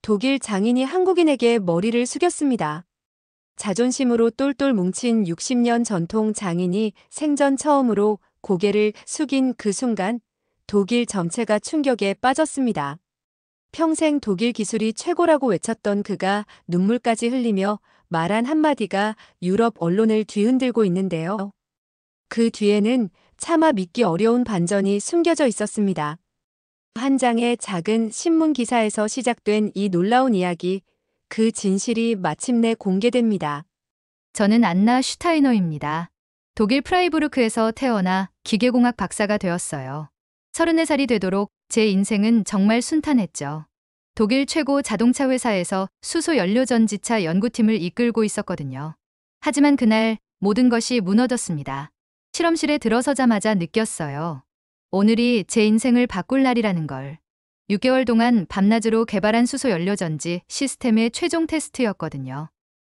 독일 장인이 한국인에게 머리를 숙였습니다. 자존심으로 똘똘 뭉친 60년 전통 장인이 생전 처음으로 고개를 숙인 그 순간 독일 전체가 충격에 빠졌습니다. 평생 독일 기술이 최고라고 외쳤던 그가 눈물까지 흘리며 말한 한마디가 유럽 언론을 뒤흔들고 있는데요. 그 뒤에는 차마 믿기 어려운 반전이 숨겨져 있었습니다. 한 장의 작은 신문 기사에서 시작된 이 놀라운 이야기, 그 진실이 마침내 공개됩니다. 저는 안나 슈타이너입니다. 독일 프라이부르크에서 태어나 기계공학 박사가 되었어요. 34살이 되도록 제 인생은 정말 순탄했죠. 독일 최고 자동차 회사에서 수소 연료 전지차 연구팀을 이끌고 있었거든요. 하지만 그날 모든 것이 무너졌습니다. 실험실에 들어서자마자 느꼈어요. 오늘이 제 인생을 바꿀 날이라는 걸. 6개월 동안 밤낮으로 개발한 수소 연료 전지 시스템의 최종 테스트였거든요.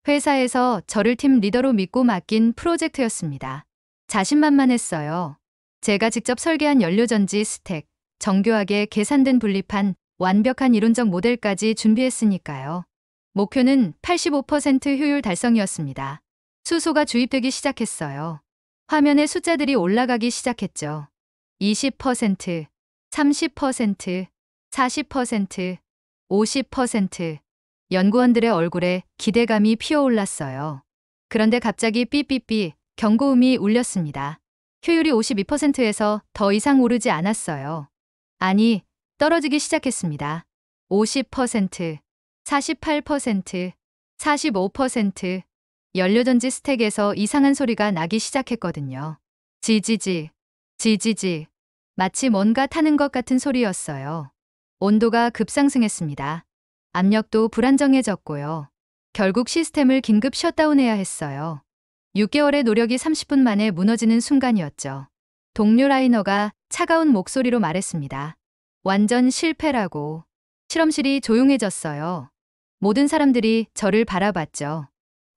회사에서 저를 팀 리더로 믿고 맡긴 프로젝트였습니다. 자신만만했어요. 제가 직접 설계한 연료전지 스택, 정교하게 계산된 분리판, 완벽한 이론적 모델까지 준비했으니까요. 목표는 85% 효율 달성이었습니다. 수소가 주입되기 시작했어요. 화면에 숫자들이 올라가기 시작했죠. 20%, 30%, 40%, 50%. 연구원들의 얼굴에 기대감이 피어올랐어요. 그런데 갑자기 삐삐삐 경고음이 울렸습니다. 효율이 52%에서 더 이상 오르지 않았어요. 아니, 떨어지기 시작했습니다. 50%, 48%, 45%. 연료전지 스택에서 이상한 소리가 나기 시작했거든요. 지지지, 지지지. 마치 뭔가 타는 것 같은 소리였어요. 온도가 급상승했습니다. 압력도 불안정해졌고요. 결국 시스템을 긴급 셧다운해야 했어요. 6개월의 노력이 30분 만에 무너지는 순간이었죠. 동료 라이너가 차가운 목소리로 말했습니다. 완전 실패라고. 실험실이 조용해졌어요. 모든 사람들이 저를 바라봤죠.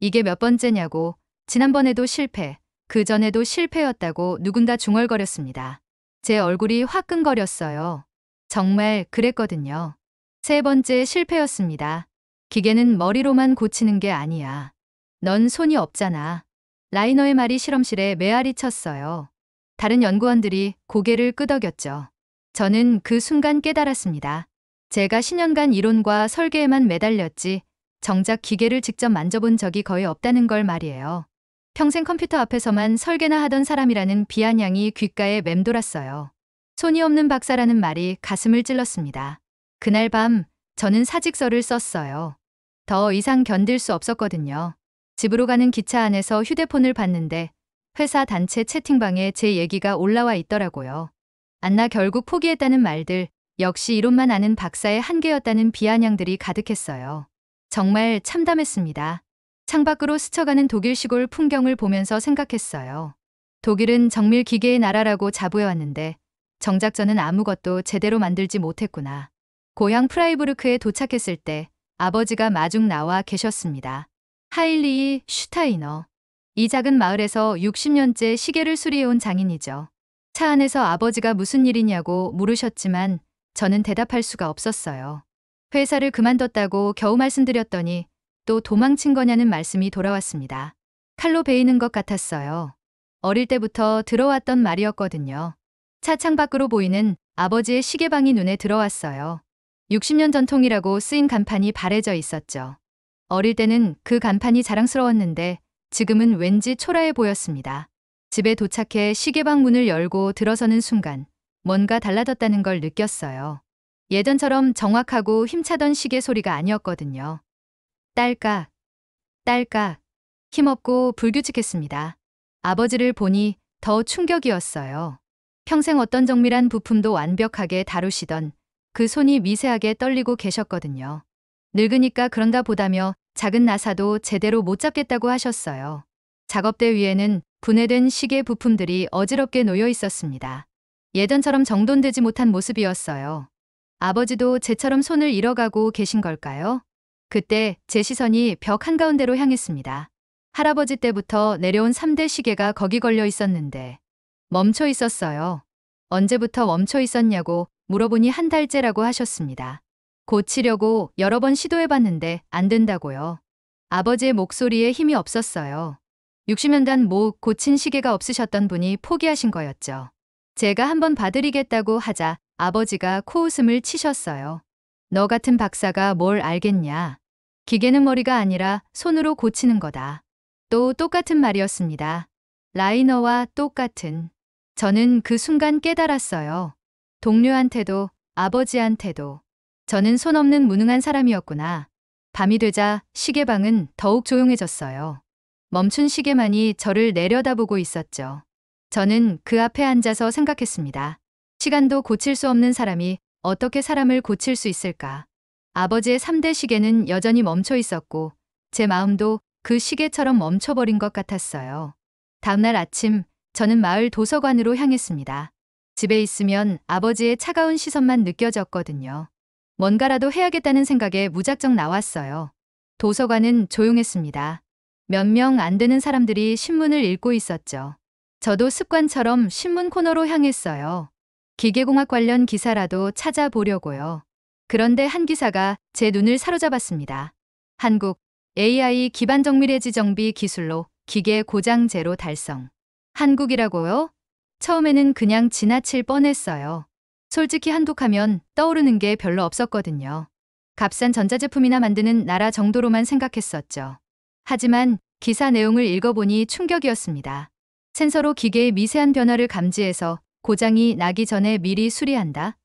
이게 몇 번째냐고. 지난번에도 실패, 그 전에도 실패였다고 누군가 중얼거렸습니다. 제 얼굴이 화끈거렸어요. 정말 그랬거든요. 세 번째 실패였습니다. 기계는 머리로만 고치는 게 아니야. 넌 손이 없잖아. 라이너의 말이 실험실에 메아리 쳤어요. 다른 연구원들이 고개를 끄덕였죠. 저는 그 순간 깨달았습니다. 제가 10년간 이론과 설계에만 매달렸지 정작 기계를 직접 만져본 적이 거의 없다는 걸 말이에요. 평생 컴퓨터 앞에서만 설계나 하던 사람이라는 비아냥이 귓가에 맴돌았어요. 손이 없는 박사라는 말이 가슴을 찔렀습니다. 그날 밤 저는 사직서를 썼어요. 더 이상 견딜 수 없었거든요. 집으로 가는 기차 안에서 휴대폰을 봤는데 회사 단체 채팅방에 제 얘기가 올라와 있더라고요. 안나 결국 포기했다는 말들, 역시 이론만 아는 박사의 한계였다는 비아냥들이 가득했어요. 정말 참담했습니다. 창밖으로 스쳐가는 독일 시골 풍경을 보면서 생각했어요. 독일은 정밀 기계의 나라라고 자부해왔는데 정작 저는 아무것도 제대로 만들지 못했구나. 고향 프라이부르크에 도착했을 때 아버지가 마중 나와 계셨습니다. 하일리 슈타이너. 이 작은 마을에서 60년째 시계를 수리해온 장인이죠. 차 안에서 아버지가 무슨 일이냐고 물으셨지만 저는 대답할 수가 없었어요. 회사를 그만뒀다고 겨우 말씀드렸더니 또 도망친 거냐는 말씀이 돌아왔습니다. 칼로 베이는 것 같았어요. 어릴 때부터 들어왔던 말이었거든요. 차 창밖으로 보이는 아버지의 시계방이 눈에 들어왔어요. 60년 전통이라고 쓰인 간판이 바래져 있었죠. 어릴 때는 그 간판이 자랑스러웠는데 지금은 왠지 초라해 보였습니다. 집에 도착해 시계방 문을 열고 들어서는 순간 뭔가 달라졌다는 걸 느꼈어요. 예전처럼 정확하고 힘차던 시계 소리가 아니었거든요. 딸깍, 딸깍, 힘없고 불규칙했습니다. 아버지를 보니 더 충격이었어요. 평생 어떤 정밀한 부품도 완벽하게 다루시던 그 손이 미세하게 떨리고 계셨거든요. 늙으니까 그런가 보다며 작은 나사도 제대로 못 잡겠다고 하셨어요. 작업대 위에는 분해된 시계 부품들이 어지럽게 놓여 있었습니다. 예전처럼 정돈되지 못한 모습이었어요. 아버지도 제처럼 손을 잃어가고 계신 걸까요? 그때 제 시선이 벽 한가운데로 향했습니다. 할아버지 때부터 내려온 3대 시계가 거기 걸려 있었는데 멈춰 있었어요. 언제부터 멈춰 있었냐고 물어보니 한 달째라고 하셨습니다. 고치려고 여러 번 시도해봤는데 안 된다고요. 아버지의 목소리에 힘이 없었어요. 60년단 못 고친 시계가 없으셨던 분이 포기하신 거였죠. 제가 한번 봐드리겠다고 하자 아버지가 코웃음을 치셨어요. 너 같은 박사가 뭘 알겠냐. 기계는 머리가 아니라 손으로 고치는 거다. 또 똑같은 말이었습니다. 라이너와 똑같은. 저는 그 순간 깨달았어요. 동료한테도 아버지한테도 저는 손 없는 무능한 사람이었구나. 밤이 되자 시계방은 더욱 조용해졌어요. 멈춘 시계만이 저를 내려다보고 있었죠. 저는 그 앞에 앉아서 생각했습니다. 시간도 고칠 수 없는 사람이 어떻게 사람을 고칠 수 있을까? 아버지의 3대 시계는 여전히 멈춰 있었고 제 마음도 그 시계처럼 멈춰버린 것 같았어요. 다음날 아침 저는 마을 도서관으로 향했습니다. 집에 있으면 아버지의 차가운 시선만 느껴졌거든요. 뭔가라도 해야겠다는 생각에 무작정 나왔어요. 도서관은 조용했습니다. 몇 명 안 되는 사람들이 신문을 읽고 있었죠. 저도 습관처럼 신문 코너로 향했어요. 기계공학 관련 기사라도 찾아보려고요. 그런데 한 기사가 제 눈을 사로잡았습니다. 한국 AI 기반 정밀해지 정비 기술로 기계 고장 제로 달성. 한국이라고요? 처음에는 그냥 지나칠 뻔했어요. 솔직히 한국하면 떠오르는 게 별로 없었거든요. 값싼 전자제품이나 만드는 나라 정도로만 생각했었죠. 하지만 기사 내용을 읽어보니 충격이었습니다. 센서로 기계의 미세한 변화를 감지해서 고장이 나기 전에 미리 수리한다?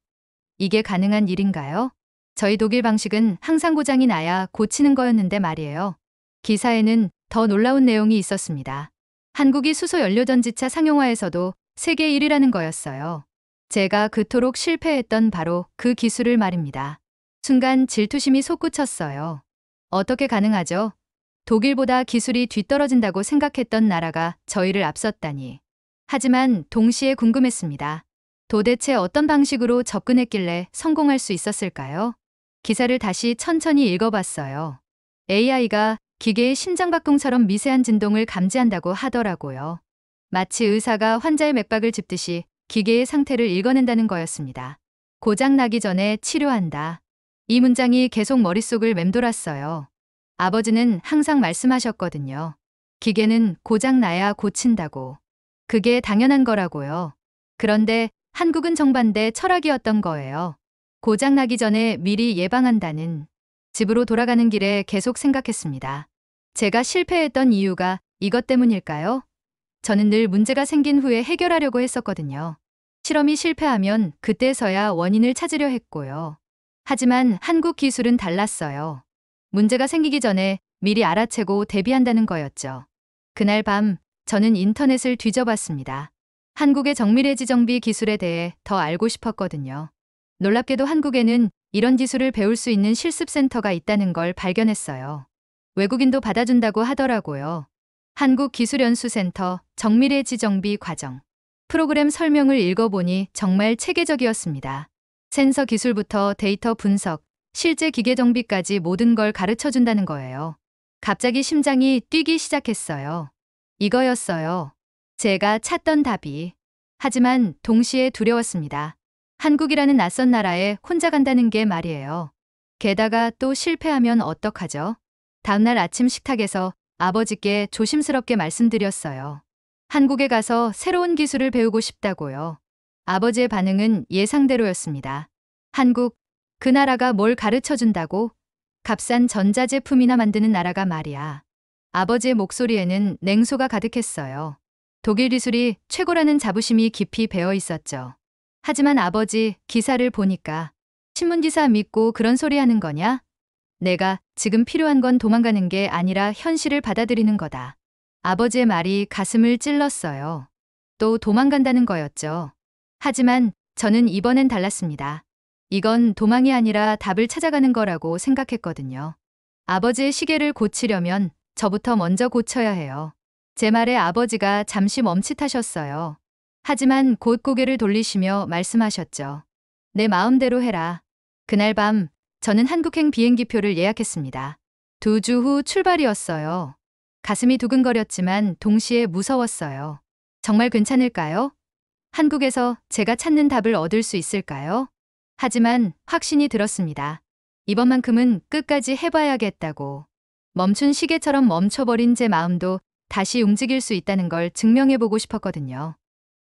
이게 가능한 일인가요? 저희 독일 방식은 항상 고장이 나야 고치는 거였는데 말이에요. 기사에는 더 놀라운 내용이 있었습니다. 한국이 수소 연료전지차 상용화에서도 세계 1위라는 거였어요. 제가 그토록 실패했던 바로 그 기술을 말입니다. 순간 질투심이 솟구쳤어요. 어떻게 가능하죠? 독일보다 기술이 뒤떨어진다고 생각했던 나라가 저희를 앞섰다니. 하지만 동시에 궁금했습니다. 도대체 어떤 방식으로 접근했길래 성공할 수 있었을까요? 기사를 다시 천천히 읽어봤어요. AI가 기계의 심장박동처럼 미세한 진동을 감지한다고 하더라고요. 마치 의사가 환자의 맥박을 짚듯이 기계의 상태를 읽어낸다는 거였습니다. 고장 나기 전에 치료한다. 이 문장이 계속 머릿속을 맴돌았어요. 아버지는 항상 말씀하셨거든요. 기계는 고장 나야 고친다고. 그게 당연한 거라고요. 그런데 한국은 정반대 철학이었던 거예요. 고장 나기 전에 미리 예방한다는. 집으로 돌아가는 길에 계속 생각했습니다. 제가 실패했던 이유가 이것 때문일까요? 저는 늘 문제가 생긴 후에 해결하려고 했었거든요. 실험이 실패하면 그때서야 원인을 찾으려 했고요. 하지만 한국 기술은 달랐어요. 문제가 생기기 전에 미리 알아채고 대비한다는 거였죠. 그날 밤 저는 인터넷을 뒤져봤습니다. 한국의 정밀해지 정비 기술에 대해 더 알고 싶었거든요. 놀랍게도 한국에는 이런 기술을 배울 수 있는 실습센터가 있다는 걸 발견했어요. 외국인도 받아준다고 하더라고요. 한국기술연수센터 정밀해지 정비 과정. 프로그램 설명을 읽어보니 정말 체계적이었습니다. 센서 기술부터 데이터 분석, 실제 기계 정비까지 모든 걸 가르쳐준다는 거예요. 갑자기 심장이 뛰기 시작했어요. 이거였어요. 제가 찾던 답이. 하지만 동시에 두려웠습니다. 한국이라는 낯선 나라에 혼자 간다는 게 말이에요. 게다가 또 실패하면 어떡하죠? 다음날 아침 식탁에서 아버지께 조심스럽게 말씀드렸어요. 한국에 가서 새로운 기술을 배우고 싶다고요. 아버지의 반응은 예상대로였습니다. 한국, 그 나라가 뭘 가르쳐준다고? 값싼 전자제품이나 만드는 나라가 말이야. 아버지의 목소리에는 냉소가 가득했어요. 독일 기술이 최고라는 자부심이 깊이 배어 있었죠. 하지만 아버지, 기사를 보니까 신문기사 믿고 그런 소리 하는 거냐? 내가 지금 필요한 건 도망가는 게 아니라 현실을 받아들이는 거다. 아버지의 말이 가슴을 찔렀어요. 또 도망간다는 거였죠. 하지만 저는 이번엔 달랐습니다. 이건 도망이 아니라 답을 찾아가는 거라고 생각했거든요. 아버지의 시계를 고치려면 저부터 먼저 고쳐야 해요. 제 말에 아버지가 잠시 멈칫하셨어요. 하지만 곧 고개를 돌리시며 말씀하셨죠. 내 마음대로 해라. 그날 밤 저는 한국행 비행기표를 예약했습니다. 2주 후 출발이었어요. 가슴이 두근거렸지만 동시에 무서웠어요. 정말 괜찮을까요? 한국에서 제가 찾는 답을 얻을 수 있을까요? 하지만 확신이 들었습니다. 이번만큼은 끝까지 해봐야겠다고. 멈춘 시계처럼 멈춰버린 제 마음도 다시 움직일 수 있다는 걸 증명해보고 싶었거든요.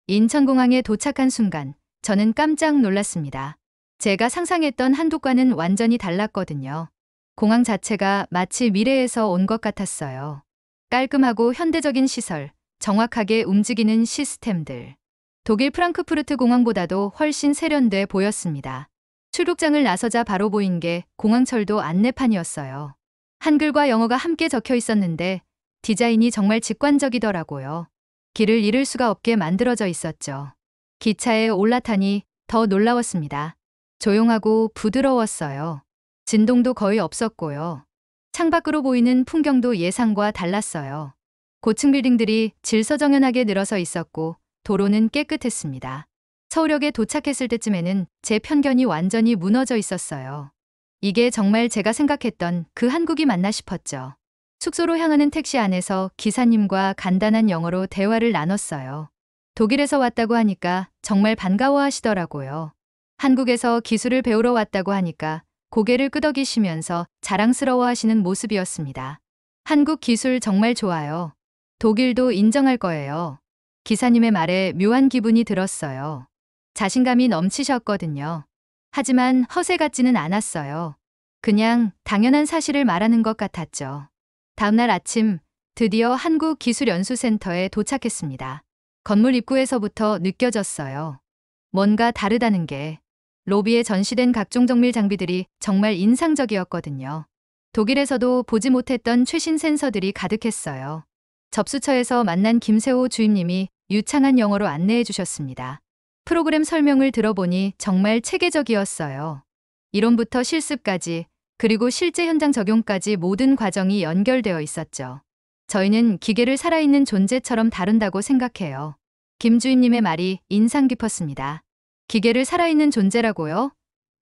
인천공항에 도착한 순간 저는 깜짝 놀랐습니다. 제가 상상했던 한국과는 완전히 달랐거든요. 공항 자체가 마치 미래에서 온 것 같았어요. 깔끔하고 현대적인 시설, 정확하게 움직이는 시스템들. 독일 프랑크푸르트 공항보다도 훨씬 세련돼 보였습니다. 출국장을 나서자 바로 보인 게 공항철도 안내판이었어요. 한글과 영어가 함께 적혀 있었는데 디자인이 정말 직관적이더라고요. 길을 잃을 수가 없게 만들어져 있었죠. 기차에 올라타니 더 놀라웠습니다. 조용하고 부드러웠어요. 진동도 거의 없었고요. 창밖으로 보이는 풍경도 예상과 달랐어요. 고층 빌딩들이 질서정연하게 늘어서 있었고 도로는 깨끗했습니다. 서울역에 도착했을 때쯤에는 제 편견이 완전히 무너져 있었어요. 이게 정말 제가 생각했던 그 한국이 맞나 싶었죠. 숙소로 향하는 택시 안에서 기사님과 간단한 영어로 대화를 나눴어요. 독일에서 왔다고 하니까 정말 반가워하시더라고요. 한국에서 기술을 배우러 왔다고 하니까 고개를 끄덕이시면서 자랑스러워하시는 모습이었습니다. 한국 기술 정말 좋아요. 독일도 인정할 거예요. 기사님의 말에 묘한 기분이 들었어요. 자신감이 넘치셨거든요. 하지만 허세 같지는 않았어요. 그냥 당연한 사실을 말하는 것 같았죠. 다음날 아침 드디어 한국기술연수센터에 도착했습니다. 건물 입구에서부터 느껴졌어요. 뭔가 다르다는 게. 로비에 전시된 각종 정밀 장비들이 정말 인상적이었거든요. 독일에서도 보지 못했던 최신 센서들이 가득했어요. 접수처에서 만난 김세호 주임님이 유창한 영어로 안내해 주셨습니다. 프로그램 설명을 들어보니 정말 체계적이었어요. 이론부터 실습까지, 그리고 실제 현장 적용까지 모든 과정이 연결되어 있었죠. 저희는 기계를 살아있는 존재처럼 다룬다고 생각해요. 김 주임님의 말이 인상 깊었습니다. 기계를 살아있는 존재라고요?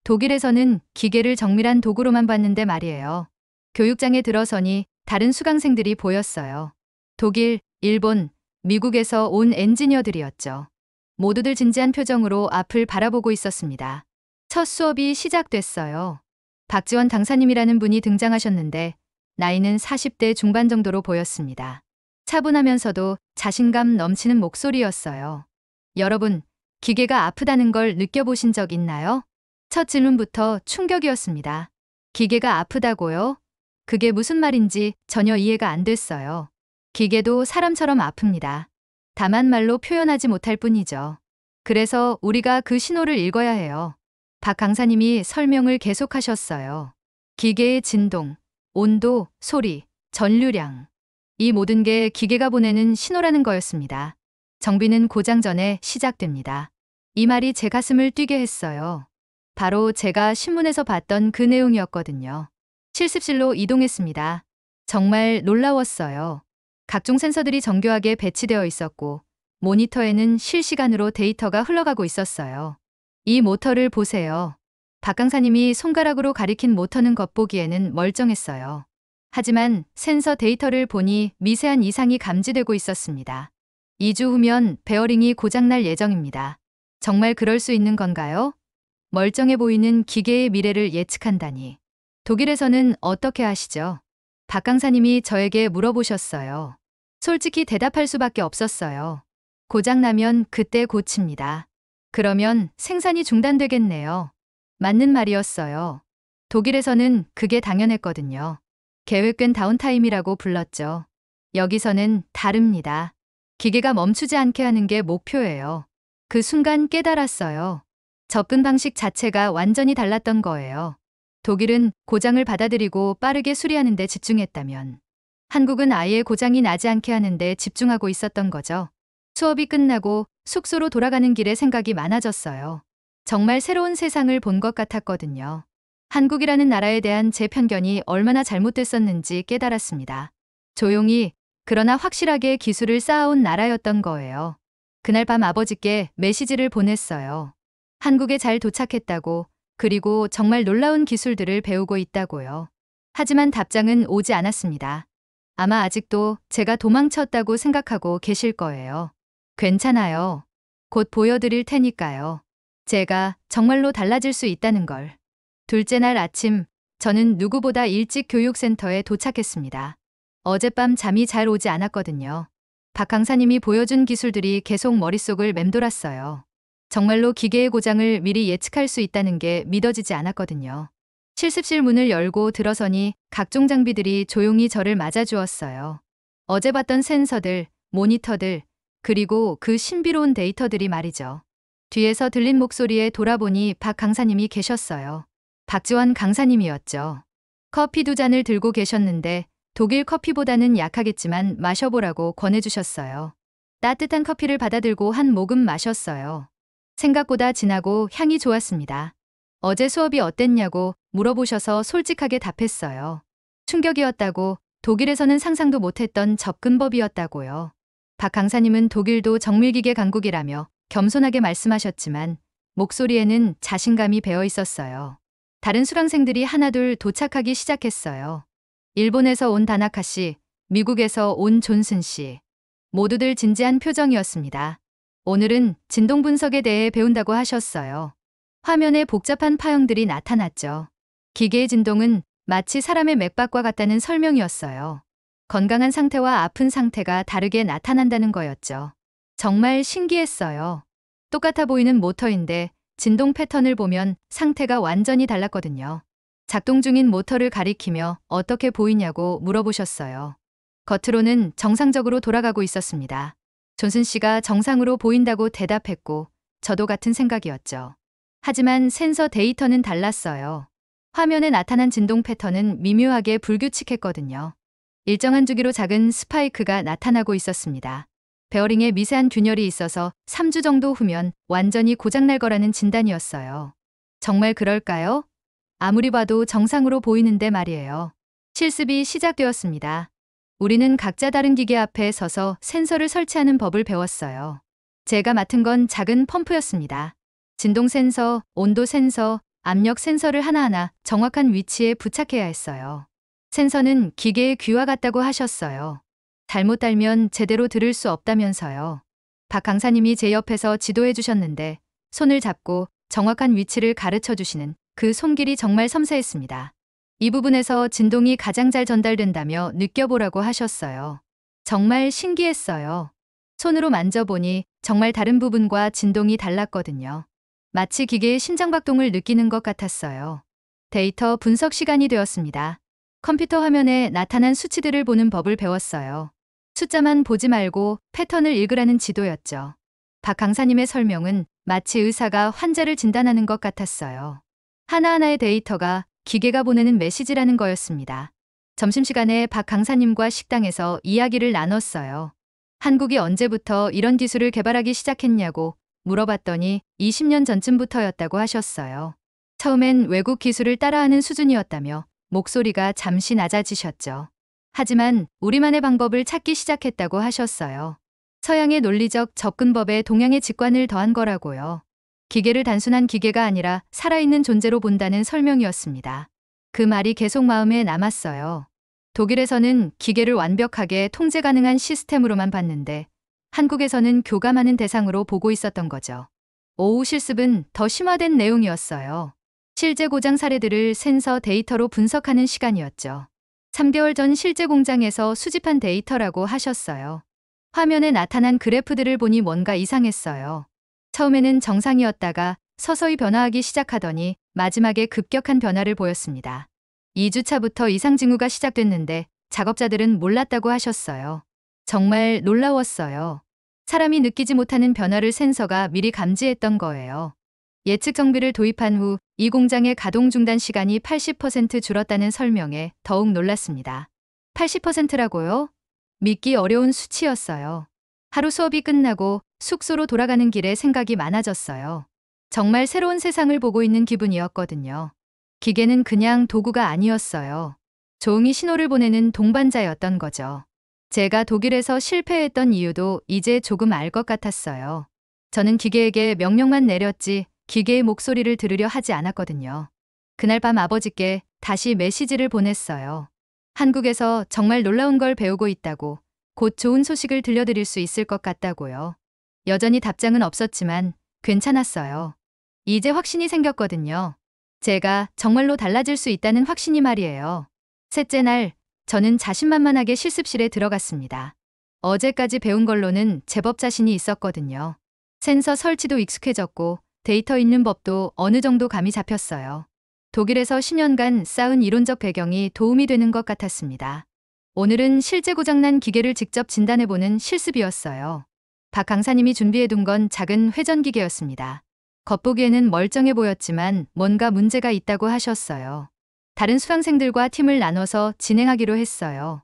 독일에서는 기계를 정밀한 도구로만 봤는데 말이에요. 교육장에 들어서니 다른 수강생들이 보였어요. 독일, 일본, 미국에서 온 엔지니어들이었죠. 모두들 진지한 표정으로 앞을 바라보고 있었습니다. 첫 수업이 시작됐어요. 박지원 강사님이라는 분이 등장하셨는데 나이는 40대 중반 정도로 보였습니다. 차분하면서도 자신감 넘치는 목소리였어요. 여러분, 기계가 아프다는 걸 느껴보신 적 있나요? 첫 질문부터 충격이었습니다. 기계가 아프다고요? 그게 무슨 말인지 전혀 이해가 안 됐어요. 기계도 사람처럼 아픕니다. 다만 말로 표현하지 못할 뿐이죠. 그래서 우리가 그 신호를 읽어야 해요. 박 강사님이 설명을 계속하셨어요. 기계의 진동, 온도, 소리, 전류량. 이 모든 게 기계가 보내는 신호라는 거였습니다. 정비는 고장 전에 시작됩니다. 이 말이 제 가슴을 뛰게 했어요. 바로 제가 신문에서 봤던 그 내용이었거든요. 실습실로 이동했습니다. 정말 놀라웠어요. 각종 센서들이 정교하게 배치되어 있었고 모니터에는 실시간으로 데이터가 흘러가고 있었어요. 이 모터를 보세요. 박 강사님이 손가락으로 가리킨 모터는 겉보기에는 멀쩡했어요. 하지만 센서 데이터를 보니 미세한 이상이 감지되고 있었습니다. 2주 후면 베어링이 고장날 예정입니다. 정말 그럴 수 있는 건가요? 멀쩡해 보이는 기계의 미래를 예측한다니. 독일에서는 어떻게 하시죠? 박 강사님이 저에게 물어보셨어요. 솔직히 대답할 수밖에 없었어요. 고장나면 그때 고칩니다. 그러면 생산이 중단되겠네요. 맞는 말이었어요. 독일에서는 그게 당연했거든요. 계획된 다운타임이라고 불렀죠. 여기서는 다릅니다. 기계가 멈추지 않게 하는 게 목표예요. 그 순간 깨달았어요. 접근 방식 자체가 완전히 달랐던 거예요. 독일은 고장을 받아들이고 빠르게 수리하는 데 집중했다면 한국은 아예 고장이 나지 않게 하는 데 집중하고 있었던 거죠. 수업이 끝나고 숙소로 돌아가는 길에 생각이 많아졌어요. 정말 새로운 세상을 본 것 같았거든요. 한국이라는 나라에 대한 제 편견이 얼마나 잘못됐었는지 깨달았습니다. 조용히 그러나 확실하게 기술을 쌓아온 나라였던 거예요. 그날 밤 아버지께 메시지를 보냈어요. 한국에 잘 도착했다고, 그리고 정말 놀라운 기술들을 배우고 있다고요. 하지만 답장은 오지 않았습니다. 아마 아직도 제가 도망쳤다고 생각하고 계실 거예요. 괜찮아요. 곧 보여드릴 테니까요. 제가 정말로 달라질 수 있다는 걸. 둘째 날 아침 저는 누구보다 일찍 교육센터에 도착했습니다. 어젯밤 잠이 잘 오지 않았거든요. 박 강사님이 보여준 기술들이 계속 머릿속을 맴돌았어요. 정말로 기계의 고장을 미리 예측할 수 있다는 게 믿어지지 않았거든요. 실습실 문을 열고 들어서니 각종 장비들이 조용히 저를 맞아주었어요. 어제 봤던 센서들, 모니터들, 그리고 그 신비로운 데이터들이 말이죠. 뒤에서 들린 목소리에 돌아보니 박 강사님이 계셨어요. 박지원 강사님이었죠. 커피 2잔을 들고 계셨는데 독일 커피보다는 약하겠지만 마셔보라고 권해주셨어요. 따뜻한 커피를 받아들고 한 모금 마셨어요. 생각보다 진하고 향이 좋았습니다. 어제 수업이 어땠냐고 물어보셔서 솔직하게 답했어요. 충격이었다고, 독일에서는 상상도 못했던 접근법이었다고요. 박 강사님은 독일도 정밀기계 강국이라며 겸손하게 말씀하셨지만 목소리에는 자신감이 배어 있었어요. 다른 수강생들이 하나둘 도착하기 시작했어요. 일본에서 온 다나카 씨, 미국에서 온 존슨 씨. 모두들 진지한 표정이었습니다. 오늘은 진동 분석에 대해 배운다고 하셨어요. 화면에 복잡한 파형들이 나타났죠. 기계의 진동은 마치 사람의 맥박과 같다는 설명이었어요. 건강한 상태와 아픈 상태가 다르게 나타난다는 거였죠. 정말 신기했어요. 똑같아 보이는 모터인데 진동 패턴을 보면 상태가 완전히 달랐거든요. 작동 중인 모터를 가리키며 어떻게 보이냐고 물어보셨어요. 겉으로는 정상적으로 돌아가고 있었습니다. 존슨 씨가 정상으로 보인다고 대답했고 저도 같은 생각이었죠. 하지만 센서 데이터는 달랐어요. 화면에 나타난 진동 패턴은 미묘하게 불규칙했거든요. 일정한 주기로 작은 스파이크가 나타나고 있었습니다. 베어링에 미세한 균열이 있어서 3주 정도 후면 완전히 고장날 거라는 진단이었어요. 정말 그럴까요? 아무리 봐도 정상으로 보이는데 말이에요. 실습이 시작되었습니다. 우리는 각자 다른 기계 앞에 서서 센서를 설치하는 법을 배웠어요. 제가 맡은 건 작은 펌프였습니다. 진동 센서, 온도 센서, 압력 센서를 하나하나 정확한 위치에 부착해야 했어요. 센서는 기계의 귀와 같다고 하셨어요. 잘못 달면 제대로 들을 수 없다면서요. 박 강사님이 제 옆에서 지도해 주셨는데 손을 잡고 정확한 위치를 가르쳐 주시는 그 손길이 정말 섬세했습니다. 이 부분에서 진동이 가장 잘 전달된다며 느껴보라고 하셨어요. 정말 신기했어요. 손으로 만져보니 정말 다른 부분과 진동이 달랐거든요. 마치 기계의 심장박동을 느끼는 것 같았어요. 데이터 분석 시간이 되었습니다. 컴퓨터 화면에 나타난 수치들을 보는 법을 배웠어요. 숫자만 보지 말고 패턴을 읽으라는 지도였죠. 박 강사님의 설명은 마치 의사가 환자를 진단하는 것 같았어요. 하나하나의 데이터가 기계가 보내는 메시지라는 거였습니다. 점심시간에 박 강사님과 식당에서 이야기를 나눴어요. 한국이 언제부터 이런 기술을 개발하기 시작했냐고 물어봤더니 20년 전쯤부터였다고 하셨어요. 처음엔 외국 기술을 따라하는 수준이었다며 목소리가 잠시 낮아지셨죠. 하지만 우리만의 방법을 찾기 시작했다고 하셨어요. 서양의 논리적 접근법에 동양의 직관을 더한 거라고요. 기계를 단순한 기계가 아니라 살아있는 존재로 본다는 설명이었습니다. 그 말이 계속 마음에 남았어요. 독일에서는 기계를 완벽하게 통제 가능한 시스템으로만 봤는데 한국에서는 교감하는 대상으로 보고 있었던 거죠. 오후 실습은 더 심화된 내용이었어요. 실제 고장 사례들을 센서 데이터로 분석하는 시간이었죠. 3개월 전 실제 공장에서 수집한 데이터라고 하셨어요. 화면에 나타난 그래프들을 보니 뭔가 이상했어요. 처음에는 정상이었다가 서서히 변화하기 시작하더니 마지막에 급격한 변화를 보였습니다. 2주차부터 이상 징후가 시작됐는데 작업자들은 몰랐다고 하셨어요. 정말 놀라웠어요. 사람이 느끼지 못하는 변화를 센서가 미리 감지했던 거예요. 예측 정비를 도입한 후 이 공장의 가동 중단 시간이 80% 줄었다는 설명에 더욱 놀랐습니다. 80%라고요? 믿기 어려운 수치였어요. 하루 수업이 끝나고 숙소로 돌아가는 길에 생각이 많아졌어요. 정말 새로운 세상을 보고 있는 기분이었거든요. 기계는 그냥 도구가 아니었어요. 조용히 신호를 보내는 동반자였던 거죠. 제가 독일에서 실패했던 이유도 이제 조금 알 것 같았어요. 저는 기계에게 명령만 내렸지 기계의 목소리를 들으려 하지 않았거든요. 그날 밤 아버지께 다시 메시지를 보냈어요. 한국에서 정말 놀라운 걸 배우고 있다고, 곧 좋은 소식을 들려드릴 수 있을 것 같다고요. 여전히 답장은 없었지만 괜찮았어요. 이제 확신이 생겼거든요. 제가 정말로 달라질 수 있다는 확신이 말이에요. 셋째 날, 저는 자신만만하게 실습실에 들어갔습니다. 어제까지 배운 걸로는 제법 자신이 있었거든요. 센서 설치도 익숙해졌고 데이터 읽는 법도 어느 정도 감이 잡혔어요. 독일에서 10년간 쌓은 이론적 배경이 도움이 되는 것 같았습니다. 오늘은 실제 고장난 기계를 직접 진단해보는 실습이었어요. 박 강사님이 준비해둔 건 작은 회전기계였습니다. 겉보기에는 멀쩡해 보였지만 뭔가 문제가 있다고 하셨어요. 다른 수강생들과 팀을 나눠서 진행하기로 했어요.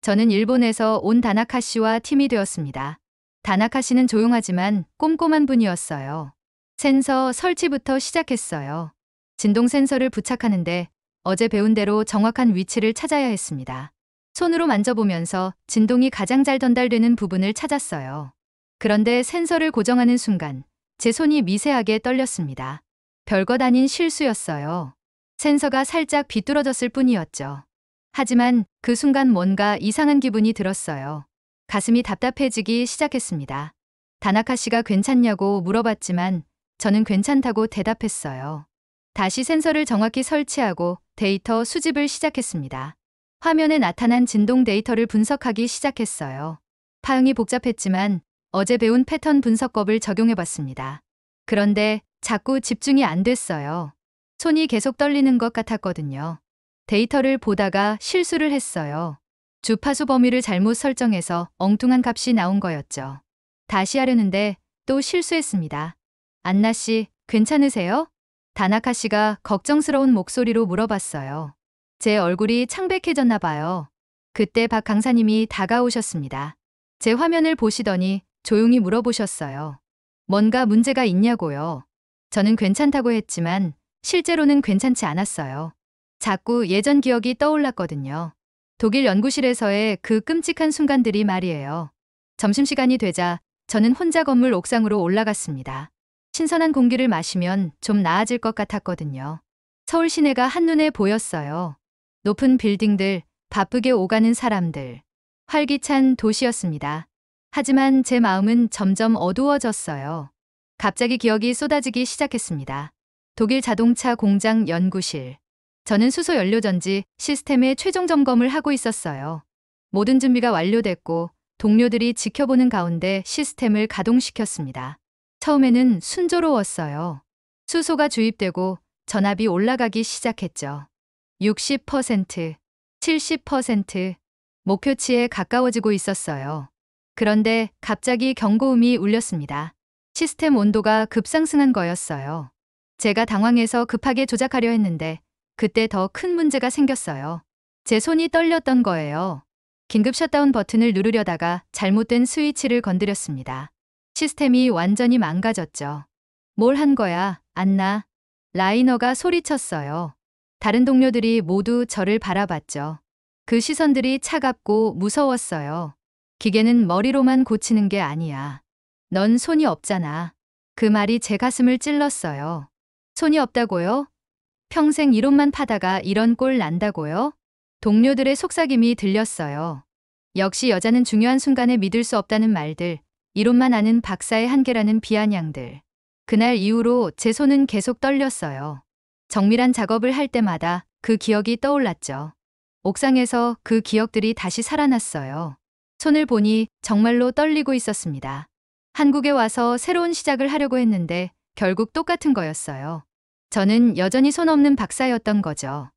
저는 일본에서 온 다나카 씨와 팀이 되었습니다. 다나카 씨는 조용하지만 꼼꼼한 분이었어요. 센서 설치부터 시작했어요. 진동 센서를 부착하는데 어제 배운 대로 정확한 위치를 찾아야 했습니다. 손으로 만져보면서 진동이 가장 잘 전달되는 부분을 찾았어요. 그런데 센서를 고정하는 순간 제 손이 미세하게 떨렸습니다. 별것 아닌 실수였어요. 센서가 살짝 비뚤어졌을 뿐이었죠. 하지만 그 순간 뭔가 이상한 기분이 들었어요. 가슴이 답답해지기 시작했습니다. 다나카 씨가 괜찮냐고 물어봤지만 저는 괜찮다고 대답했어요. 다시 센서를 정확히 설치하고 데이터 수집을 시작했습니다. 화면에 나타난 진동 데이터를 분석하기 시작했어요. 파형이 복잡했지만 어제 배운 패턴 분석법을 적용해봤습니다. 그런데 자꾸 집중이 안 됐어요. 손이 계속 떨리는 것 같았거든요. 데이터를 보다가 실수를 했어요. 주파수 범위를 잘못 설정해서 엉뚱한 값이 나온 거였죠. 다시 하려는데 또 실수했습니다. 안나 씨, 괜찮으세요? 다나카 씨가 걱정스러운 목소리로 물어봤어요. 제 얼굴이 창백해졌나 봐요. 그때 박 강사님이 다가오셨습니다. 제 화면을 보시더니 조용히 물어보셨어요. 뭔가 문제가 있냐고요. 저는 괜찮다고 했지만 실제로는 괜찮지 않았어요. 자꾸 예전 기억이 떠올랐거든요. 독일 연구실에서의 그 끔찍한 순간들이 말이에요. 점심시간이 되자 저는 혼자 건물 옥상으로 올라갔습니다. 신선한 공기를 마시면 좀 나아질 것 같았거든요. 서울 시내가 한눈에 보였어요. 높은 빌딩들, 바쁘게 오가는 사람들. 활기찬 도시였습니다. 하지만 제 마음은 점점 어두워졌어요. 갑자기 기억이 쏟아지기 시작했습니다. 독일 자동차 공장 연구실. 저는 수소 연료전지 시스템의 최종 점검을 하고 있었어요. 모든 준비가 완료됐고 동료들이 지켜보는 가운데 시스템을 가동시켰습니다. 처음에는 순조로웠어요. 수소가 주입되고 전압이 올라가기 시작했죠. 60%, 70%, 목표치에 가까워지고 있었어요. 그런데 갑자기 경고음이 울렸습니다. 시스템 온도가 급상승한 거였어요. 제가 당황해서 급하게 조작하려 했는데 그때 더 큰 문제가 생겼어요. 제 손이 떨렸던 거예요. 긴급 셧다운 버튼을 누르려다가 잘못된 스위치를 건드렸습니다. 시스템이 완전히 망가졌죠. 뭘 한 거야, 안나? 라이너가 소리쳤어요. 다른 동료들이 모두 저를 바라봤죠. 그 시선들이 차갑고 무서웠어요. 기계는 머리로만 고치는 게 아니야. 넌 손이 없잖아. 그 말이 제 가슴을 찔렀어요. 손이 없다고요? 평생 이론만 파다가 이런 꼴 난다고요? 동료들의 속삭임이 들렸어요. 역시 여자는 중요한 순간에 믿을 수 없다는 말들, 이론만 아는 박사의 한계라는 비아냥들. 그날 이후로 제 손은 계속 떨렸어요. 정밀한 작업을 할 때마다 그 기억이 떠올랐죠. 옥상에서 그 기억들이 다시 살아났어요. 손을 보니 정말로 떨리고 있었습니다. 한국에 와서 새로운 시작을 하려고 했는데 결국 똑같은 거였어요. 저는 여전히 손 없는 박사였던 거죠.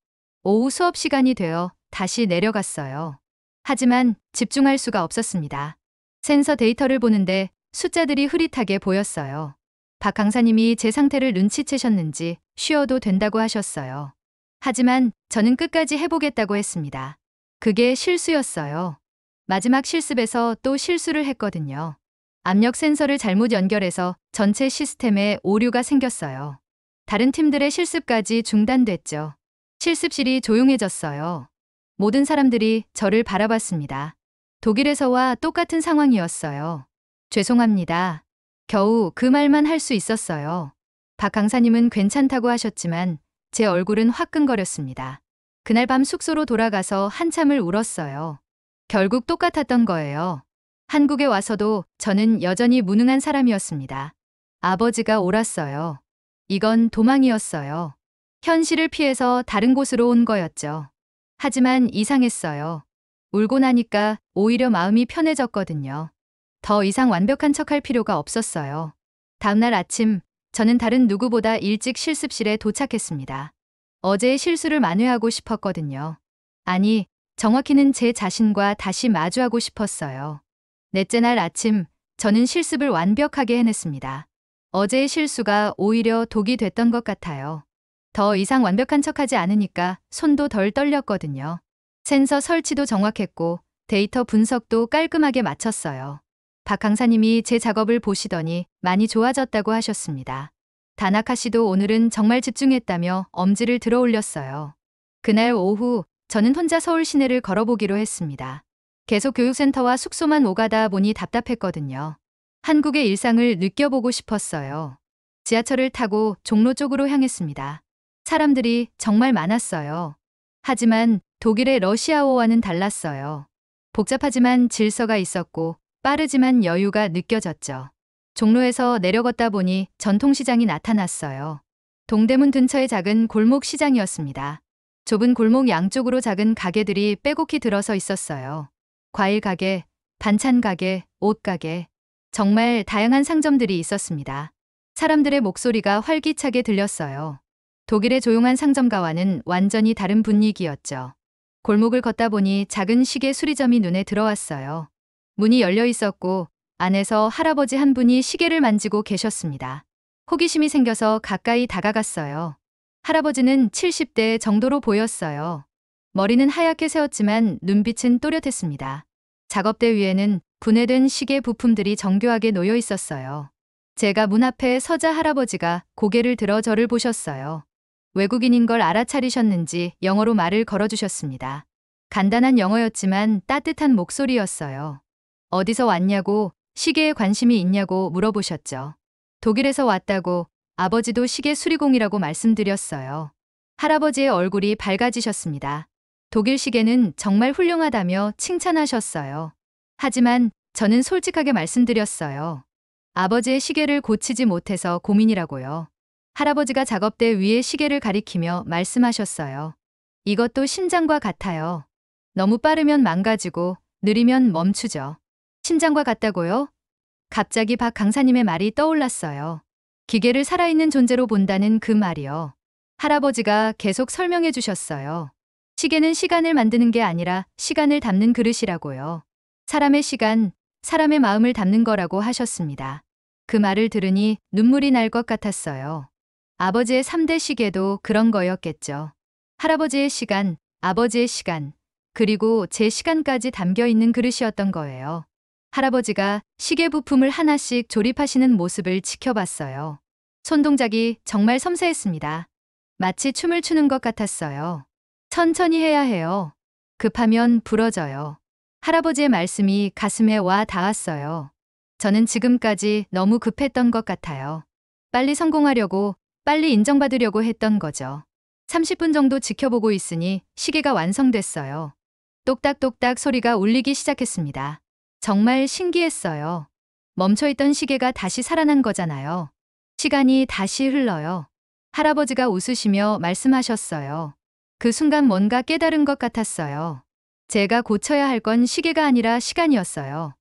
오후 수업 시간이 되어 다시 내려갔어요. 하지만 집중할 수가 없었습니다. 센서 데이터를 보는데 숫자들이 흐릿하게 보였어요. 박 강사님이 제 상태를 눈치채셨는지 쉬어도 된다고 하셨어요. 하지만 저는 끝까지 해보겠다고 했습니다. 그게 실수였어요. 마지막 실습에서 또 실수를 했거든요. 압력 센서를 잘못 연결해서 전체 시스템에 오류가 생겼어요. 다른 팀들의 실습까지 중단됐죠. 실습실이 조용해졌어요. 모든 사람들이 저를 바라봤습니다. 독일에서와 똑같은 상황이었어요. 죄송합니다. 겨우 그 말만 할 수 있었어요. 박 강사님은 괜찮다고 하셨지만 제 얼굴은 화끈거렸습니다. 그날 밤 숙소로 돌아가서 한참을 울었어요. 결국 똑같았던 거예요. 한국에 와서도 저는 여전히 무능한 사람이었습니다. 아버지가 옳았어요. 이건 도망이었어요. 현실을 피해서 다른 곳으로 온 거였죠. 하지만 이상했어요. 울고 나니까 오히려 마음이 편해졌거든요. 더 이상 완벽한 척할 필요가 없었어요. 다음날 아침, 저는 다른 누구보다 일찍 실습실에 도착했습니다. 어제의 실수를 만회하고 싶었거든요. 아니, 정확히는 제 자신과 다시 마주하고 싶었어요. 넷째 날 아침, 저는 실습을 완벽하게 해냈습니다. 어제의 실수가 오히려 독이 됐던 것 같아요. 더 이상 완벽한 척하지 않으니까 손도 덜 떨렸거든요. 센서 설치도 정확했고 데이터 분석도 깔끔하게 마쳤어요. 박 강사님이 제 작업을 보시더니 많이 좋아졌다고 하셨습니다. 다나카 씨도 오늘은 정말 집중했다며 엄지를 들어 올렸어요. 그날 오후 저는 혼자 서울 시내를 걸어보기로 했습니다. 계속 교육센터와 숙소만 오가다 보니 답답했거든요. 한국의 일상을 느껴보고 싶었어요. 지하철을 타고 종로 쪽으로 향했습니다. 사람들이 정말 많았어요. 하지만 독일의 러시아어와는 달랐어요. 복잡하지만 질서가 있었고 빠르지만 여유가 느껴졌죠. 종로에서 내려걷다 보니 전통시장이 나타났어요. 동대문 근처의 작은 골목 시장이었습니다. 좁은 골목 양쪽으로 작은 가게들이 빼곡히 들어서 있었어요. 과일 가게, 반찬 가게, 옷 가게. 정말 다양한 상점들이 있었습니다. 사람들의 목소리가 활기차게 들렸어요. 독일의 조용한 상점가와는 완전히 다른 분위기였죠. 골목을 걷다 보니 작은 시계 수리점이 눈에 들어왔어요. 문이 열려 있었고 안에서 할아버지 한 분이 시계를 만지고 계셨습니다. 호기심이 생겨서 가까이 다가갔어요. 할아버지는 70대 정도로 보였어요. 머리는 하얗게 세웠지만 눈빛은 또렷했습니다. 작업대 위에는 분해된 시계 부품들이 정교하게 놓여 있었어요. 제가 문 앞에 서자 할아버지가 고개를 들어 저를 보셨어요. 외국인인 걸 알아차리셨는지 영어로 말을 걸어주셨습니다. 간단한 영어였지만 따뜻한 목소리였어요. 어디서 왔냐고, 시계에 관심이 있냐고 물어보셨죠. 독일에서 왔다고, 아버지도 시계 수리공이라고 말씀드렸어요. 할아버지의 얼굴이 밝아지셨습니다. 독일 시계는 정말 훌륭하다며 칭찬하셨어요. 하지만 저는 솔직하게 말씀드렸어요. 아버지의 시계를 고치지 못해서 고민이라고요. 할아버지가 작업대 위에 시계를 가리키며 말씀하셨어요. 이것도 심장과 같아요. 너무 빠르면 망가지고 느리면 멈추죠. 심장과 같다고요? 갑자기 박 강사님의 말이 떠올랐어요. 기계를 살아있는 존재로 본다는 그 말이요. 할아버지가 계속 설명해 주셨어요. 시계는 시간을 만드는 게 아니라 시간을 담는 그릇이라고요. 사람의 시간, 사람의 마음을 담는 거라고 하셨습니다. 그 말을 들으니 눈물이 날 것 같았어요. 아버지의 3대 시계도 그런 거였겠죠. 할아버지의 시간, 아버지의 시간, 그리고 제 시간까지 담겨 있는 그릇이었던 거예요. 할아버지가 시계 부품을 하나씩 조립하시는 모습을 지켜봤어요. 손동작이 정말 섬세했습니다. 마치 춤을 추는 것 같았어요. 천천히 해야 해요. 급하면 부러져요. 할아버지의 말씀이 가슴에 와 닿았어요. 저는 지금까지 너무 급했던 것 같아요. 빨리 성공하려고, 빨리 인정받으려고 했던 거죠. 30분 정도 지켜보고 있으니 시계가 완성됐어요. 똑딱똑딱 소리가 울리기 시작했습니다. 정말 신기했어요. 멈춰있던 시계가 다시 살아난 거잖아요. 시간이 다시 흘러요. 할아버지가 웃으시며 말씀하셨어요. 그 순간 뭔가 깨달은 것 같았어요. 제가 고쳐야 할 건 시계가 아니라 시간이었어요.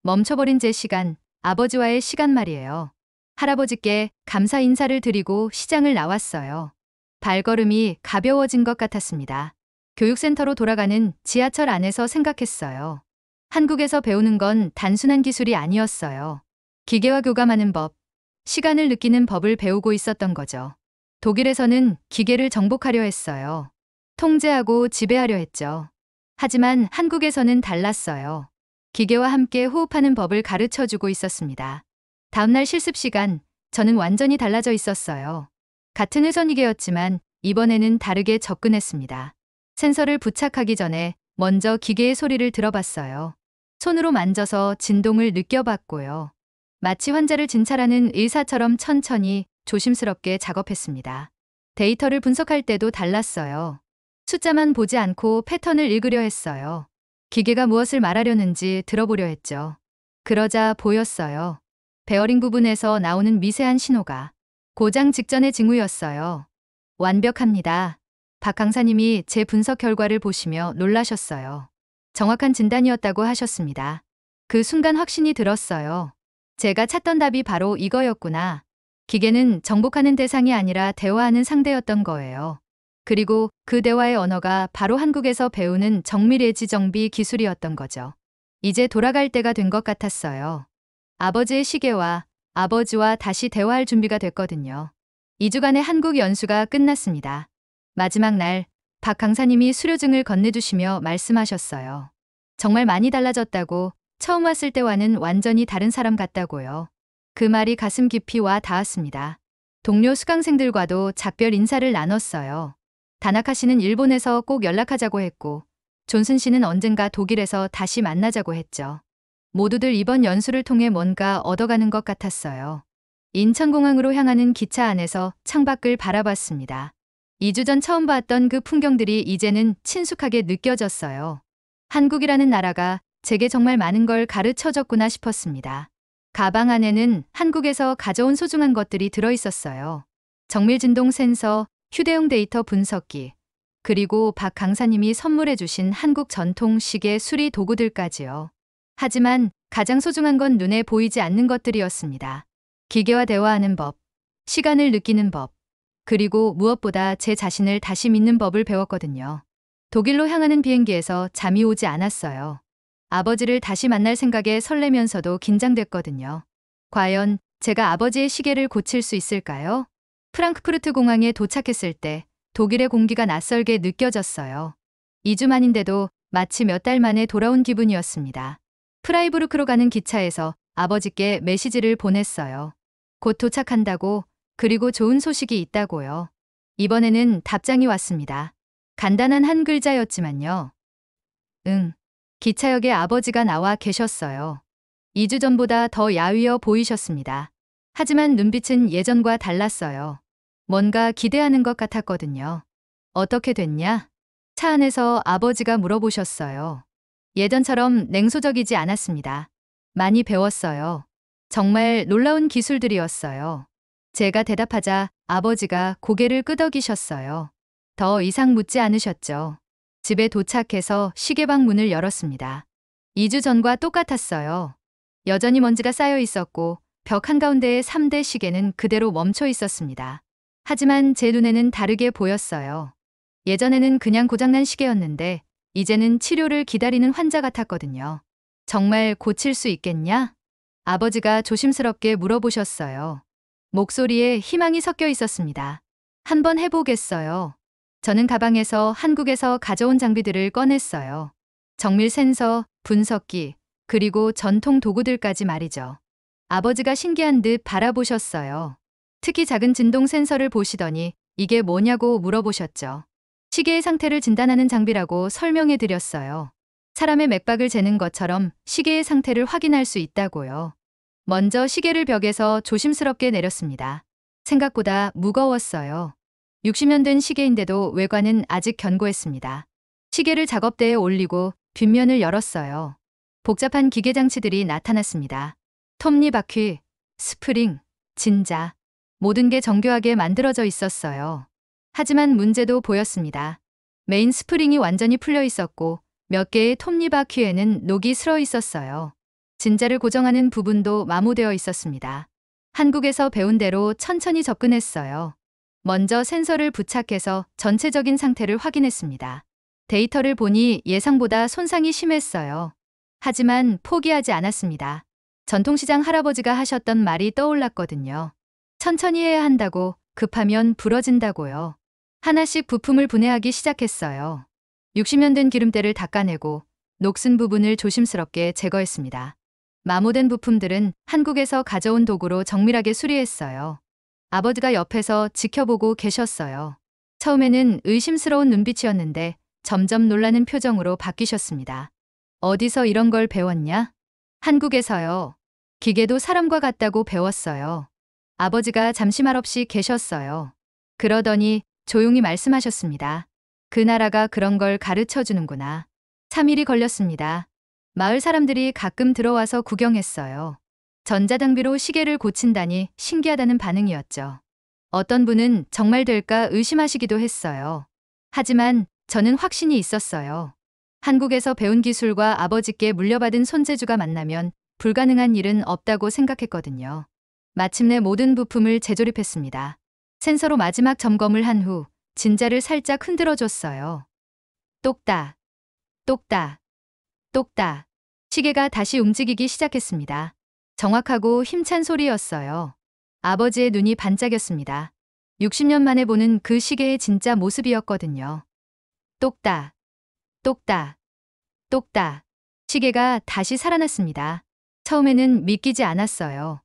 멈춰버린 제 시간, 아버지와의 시간 말이에요. 할아버지께 감사 인사를 드리고 시장을 나왔어요. 발걸음이 가벼워진 것 같았습니다. 교육센터로 돌아가는 지하철 안에서 생각했어요. 한국에서 배우는 건 단순한 기술이 아니었어요. 기계와 교감하는 법, 시간을 느끼는 법을 배우고 있었던 거죠. 독일에서는 기계를 정복하려 했어요. 통제하고 지배하려 했죠. 하지만 한국에서는 달랐어요. 기계와 함께 호흡하는 법을 가르쳐주고 있었습니다. 다음날 실습 시간, 저는 완전히 달라져 있었어요. 같은 회전기계였지만 이번에는 다르게 접근했습니다. 센서를 부착하기 전에 먼저 기계의 소리를 들어봤어요. 손으로 만져서 진동을 느껴봤고요. 마치 환자를 진찰하는 의사처럼 천천히 조심스럽게 작업했습니다. 데이터를 분석할 때도 달랐어요. 숫자만 보지 않고 패턴을 읽으려 했어요. 기계가 무엇을 말하려는지 들어보려 했죠. 그러자 보였어요. 베어링 부분에서 나오는 미세한 신호가 고장 직전의 징후였어요. 완벽합니다. 박 강사님이 제 분석 결과를 보시며 놀라셨어요. 정확한 진단이었다고 하셨습니다. 그 순간 확신이 들었어요. 제가 찾던 답이 바로 이거였구나. 기계는 정복하는 대상이 아니라 대화하는 상대였던 거예요. 그리고 그 대화의 언어가 바로 한국에서 배우는 정밀예지정비 기술이었던 거죠. 이제 돌아갈 때가 된 것 같았어요. 아버지의 시계와 아버지와 다시 대화할 준비가 됐거든요. 2주간의 한국 연수가 끝났습니다. 마지막 날, 박 강사님이 수료증을 건네주시며 말씀하셨어요. 정말 많이 달라졌다고, 처음 왔을 때와는 완전히 다른 사람 같다고요. 그 말이 가슴 깊이 와 닿았습니다. 동료 수강생들과도 작별 인사를 나눴어요. 다나카 씨는 일본에서 꼭 연락하자고 했고, 존슨 씨는 언젠가 독일에서 다시 만나자고 했죠. 모두들 이번 연수를 통해 뭔가 얻어가는 것 같았어요. 인천공항으로 향하는 기차 안에서 창밖을 바라봤습니다. 2주 전 처음 봤던 그 풍경들이 이제는 친숙하게 느껴졌어요. 한국이라는 나라가 제게 정말 많은 걸 가르쳐줬구나 싶었습니다. 가방 안에는 한국에서 가져온 소중한 것들이 들어있었어요. 정밀진동 센서, 휴대용 데이터 분석기, 그리고 박 강사님이 선물해주신 한국 전통 시계 수리 도구들까지요. 하지만 가장 소중한 건 눈에 보이지 않는 것들이었습니다. 기계와 대화하는 법, 시간을 느끼는 법, 그리고 무엇보다 제 자신을 다시 믿는 법을 배웠거든요. 독일로 향하는 비행기에서 잠이 오지 않았어요. 아버지를 다시 만날 생각에 설레면서도 긴장됐거든요. 과연 제가 아버지의 시계를 고칠 수 있을까요? 프랑크푸르트 공항에 도착했을 때 독일의 공기가 낯설게 느껴졌어요. 2주 만인데도 마치 몇 달 만에 돌아온 기분이었습니다. 프라이부르크로 가는 기차에서 아버지께 메시지를 보냈어요. 곧 도착한다고, 그리고 좋은 소식이 있다고요. 이번에는 답장이 왔습니다. 간단한 한 글자였지만요. 응. 기차역에 아버지가 나와 계셨어요. 2주 전보다 더 야위어 보이셨습니다. 하지만 눈빛은 예전과 달랐어요. 뭔가 기대하는 것 같았거든요. 어떻게 됐냐? 차 안에서 아버지가 물어보셨어요. 예전처럼 냉소적이지 않았습니다. 많이 배웠어요. 정말 놀라운 기술들이었어요. 제가 대답하자 아버지가 고개를 끄덕이셨어요. 더 이상 묻지 않으셨죠. 집에 도착해서 시계방 문을 열었습니다. 2주 전과 똑같았어요. 여전히 먼지가 쌓여 있었고 벽 한가운데의 3대 시계는 그대로 멈춰 있었습니다. 하지만 제 눈에는 다르게 보였어요. 예전에는 그냥 고장난 시계였는데 이제는 치료를 기다리는 환자 같았거든요. 정말 고칠 수 있겠냐? 아버지가 조심스럽게 물어보셨어요. 목소리에 희망이 섞여 있었습니다. 한번 해보겠어요. 저는 가방에서 한국에서 가져온 장비들을 꺼냈어요. 정밀 센서, 분석기, 그리고 전통 도구들까지 말이죠. 아버지가 신기한 듯 바라보셨어요. 특히 작은 진동 센서를 보시더니 이게 뭐냐고 물어보셨죠. 시계의 상태를 진단하는 장비라고 설명해 드렸어요. 사람의 맥박을 재는 것처럼 시계의 상태를 확인할 수 있다고요. 먼저 시계를 벽에서 조심스럽게 내렸습니다. 생각보다 무거웠어요. 60년 된 시계인데도 외관은 아직 견고했습니다. 시계를 작업대에 올리고 뒷면을 열었어요. 복잡한 기계 장치들이 나타났습니다. 톱니바퀴, 스프링, 진자, 모든 게 정교하게 만들어져 있었어요. 하지만 문제도 보였습니다. 메인 스프링이 완전히 풀려 있었고 몇 개의 톱니바퀴에는 녹이 슬어 있었어요. 진자를 고정하는 부분도 마모되어 있었습니다. 한국에서 배운 대로 천천히 접근했어요. 먼저 센서를 부착해서 전체적인 상태를 확인했습니다. 데이터를 보니 예상보다 손상이 심했어요. 하지만 포기하지 않았습니다. 전통시장 할아버지가 하셨던 말이 떠올랐거든요. 천천히 해야 한다고, 급하면 부러진다고요. 하나씩 부품을 분해하기 시작했어요. 60년 된 기름때를 닦아내고 녹슨 부분을 조심스럽게 제거했습니다. 마모된 부품들은 한국에서 가져온 도구로 정밀하게 수리했어요. 아버지가 옆에서 지켜보고 계셨어요. 처음에는 의심스러운 눈빛이었는데 점점 놀라는 표정으로 바뀌셨습니다. 어디서 이런 걸 배웠냐? 한국에서요. 기계도 사람과 같다고 배웠어요. 아버지가 잠시 말없이 계셨어요. 그러더니 조용히 말씀하셨습니다. 그 나라가 그런 걸 가르쳐 주는구나. 3일이 걸렸습니다. 마을 사람들이 가끔 들어와서 구경했어요. 전자장비로 시계를 고친다니 신기하다는 반응이었죠. 어떤 분은 정말 될까 의심하시기도 했어요. 하지만 저는 확신이 있었어요. 한국에서 배운 기술과 아버지께 물려받은 손재주가 만나면 불가능한 일은 없다고 생각했거든요. 마침내 모든 부품을 재조립했습니다. 센서로 마지막 점검을 한 후 진자를 살짝 흔들어 줬어요. 똑딱, 똑딱, 똑딱. 시계가 다시 움직이기 시작했습니다. 정확하고 힘찬 소리였어요. 아버지의 눈이 반짝였습니다. 60년 만에 보는 그 시계의 진짜 모습이었거든요. 똑딱, 똑딱, 똑딱. 시계가 다시 살아났습니다. 처음에는 믿기지 않았어요.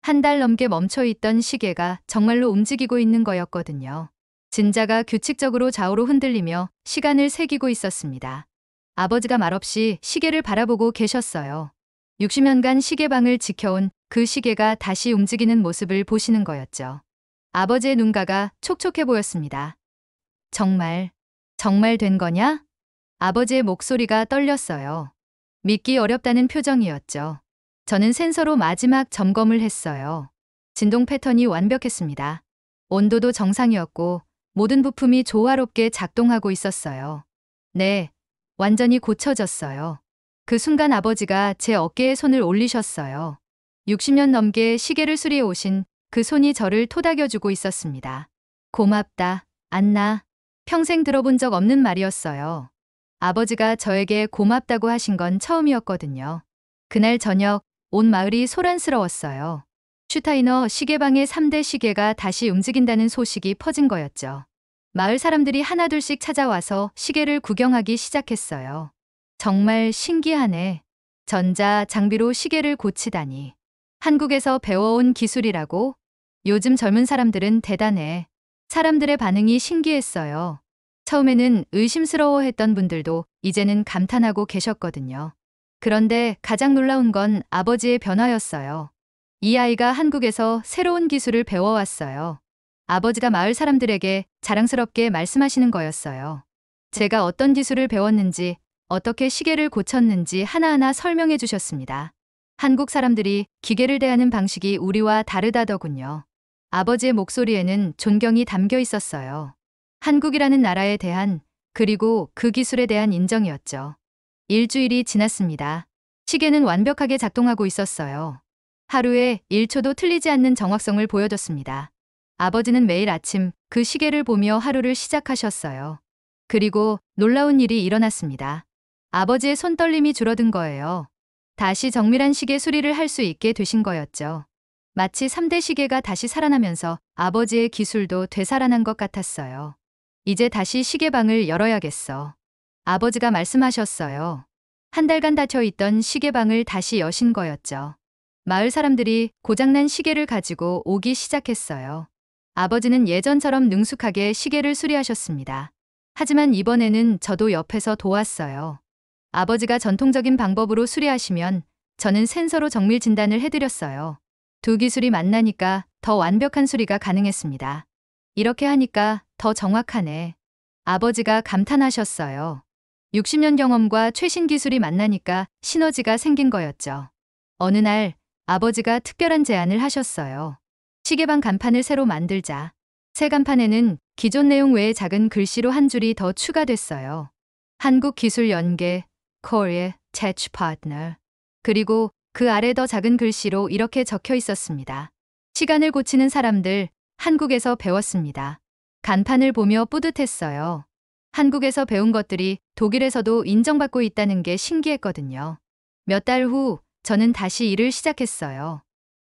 한 달 넘게 멈춰있던 시계가 정말로 움직이고 있는 거였거든요. 진자가 규칙적으로 좌우로 흔들리며 시간을 새기고 있었습니다. 아버지가 말없이 시계를 바라보고 계셨어요. 60년간 시계방을 지켜온 그 시계가 다시 움직이는 모습을 보시는 거였죠. 아버지의 눈가가 촉촉해 보였습니다. 정말 된 거냐? 아버지의 목소리가 떨렸어요. 믿기 어렵다는 표정이었죠. 저는 센서로 마지막 점검을 했어요. 진동 패턴이 완벽했습니다. 온도도 정상이었고 모든 부품이 조화롭게 작동하고 있었어요. 네, 완전히 고쳐졌어요. 그 순간 아버지가 제 어깨에 손을 올리셨어요. 60년 넘게 시계를 수리해 오신 그 손이 저를 토닥여주고 있었습니다. 고맙다, 안나. 평생 들어본 적 없는 말이었어요. 아버지가 저에게 고맙다고 하신 건 처음이었거든요. 그날 저녁 온 마을이 소란스러웠어요. 슈타이너 시계방의 3대 시계가 다시 움직인다는 소식이 퍼진 거였죠. 마을 사람들이 하나둘씩 찾아와서 시계를 구경하기 시작했어요. 정말 신기하네. 전자 장비로 시계를 고치다니. 한국에서 배워온 기술이라고? 요즘 젊은 사람들은 대단해. 사람들의 반응이 신기했어요. 처음에는 의심스러워했던 분들도 이제는 감탄하고 계셨거든요. 그런데 가장 놀라운 건 아버지의 변화였어요. 이 아이가 한국에서 새로운 기술을 배워왔어요. 아버지가 마을 사람들에게 자랑스럽게 말씀하시는 거였어요. 제가 어떤 기술을 배웠는지, 어떻게 시계를 고쳤는지 하나하나 설명해 주셨습니다. 한국 사람들이 기계를 대하는 방식이 우리와 다르다더군요. 아버지의 목소리에는 존경이 담겨 있었어요. 한국이라는 나라에 대한, 그리고 그 기술에 대한 인정이었죠. 일주일이 지났습니다. 시계는 완벽하게 작동하고 있었어요. 하루에 1초도 틀리지 않는 정확성을 보여줬습니다. 아버지는 매일 아침 그 시계를 보며 하루를 시작하셨어요. 그리고 놀라운 일이 일어났습니다. 아버지의 손떨림이 줄어든 거예요. 다시 정밀한 시계 수리를 할 수 있게 되신 거였죠. 마치 3대 시계가 다시 살아나면서 아버지의 기술도 되살아난 것 같았어요. 이제 다시 시계방을 열어야겠어. 아버지가 말씀하셨어요. 한 달간 닫혀있던 시계방을 다시 여신 거였죠. 마을 사람들이 고장난 시계를 가지고 오기 시작했어요. 아버지는 예전처럼 능숙하게 시계를 수리하셨습니다. 하지만 이번에는 저도 옆에서 도왔어요. 아버지가 전통적인 방법으로 수리하시면 저는 센서로 정밀 진단을 해드렸어요. 두 기술이 만나니까 더 완벽한 수리가 가능했습니다. 이렇게 하니까 더 정확하네. 아버지가 감탄하셨어요. 60년 경험과 최신 기술이 만나니까 시너지가 생긴 거였죠. 어느 날 아버지가 특별한 제안을 하셨어요. 시계방 간판을 새로 만들자. 새 간판에는 기존 내용 외에 작은 글씨로 한 줄이 더 추가됐어요. 한국 기술 연계, Korea Tech Partner. 그리고 그 아래 더 작은 글씨로 이렇게 적혀 있었습니다. 시간을 고치는 사람들, 한국에서 배웠습니다. 간판을 보며 뿌듯했어요. 한국에서 배운 것들이 독일에서도 인정받고 있다는 게 신기했거든요. 몇 달 후 저는 다시 일을 시작했어요.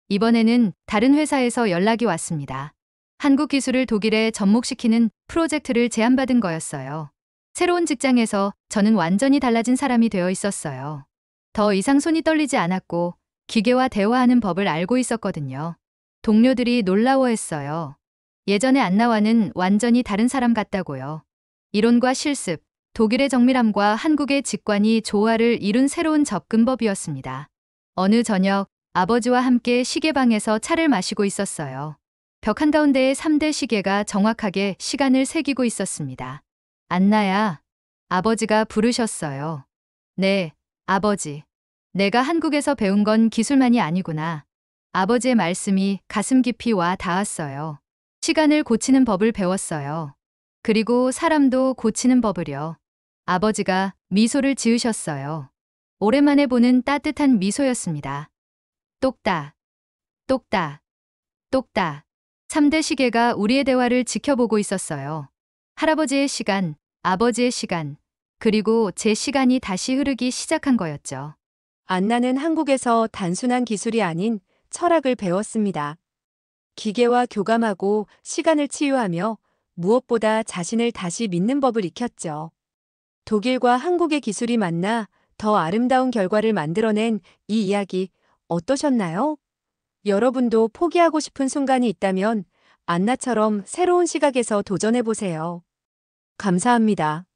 이번에는 다른 회사에서 연락이 왔습니다. 한국 기술을 독일에 접목시키는 프로젝트를 제안받은 거였어요. 새로운 직장에서 저는 완전히 달라진 사람이 되어 있었어요. 더 이상 손이 떨리지 않았고 기계와 대화하는 법을 알고 있었거든요. 동료들이 놀라워했어요. 예전의 안나와는 완전히 다른 사람 같다고요. 이론과 실습, 독일의 정밀함과 한국의 직관이 조화를 이룬 새로운 접근법이었습니다. 어느 저녁 아버지와 함께 시계방에서 차를 마시고 있었어요. 벽 한가운데에 3대 시계가 정확하게 시간을 새기고 있었습니다. 안나야, 아버지가 부르셨어요. 네, 아버지. 내가 한국에서 배운 건 기술만이 아니구나. 아버지의 말씀이 가슴 깊이 와 닿았어요. 시간을 고치는 법을 배웠어요. 그리고 사람도 고치는 법을요. 아버지가 미소를 지으셨어요. 오랜만에 보는 따뜻한 미소였습니다. 똑딱, 똑딱, 똑딱. 3대 시계가 우리의 대화를 지켜보고 있었어요. 할아버지의 시간, 아버지의 시간, 그리고 제 시간이 다시 흐르기 시작한 거였죠. 안나는 한국에서 단순한 기술이 아닌 철학을 배웠습니다. 기계와 교감하고 시간을 치유하며 무엇보다 자신을 다시 믿는 법을 익혔죠. 독일과 한국의 기술이 만나 더 아름다운 결과를 만들어낸 이 이야기 어떠셨나요? 여러분도 포기하고 싶은 순간이 있다면 안나처럼 새로운 시각에서 도전해보세요. 감사합니다.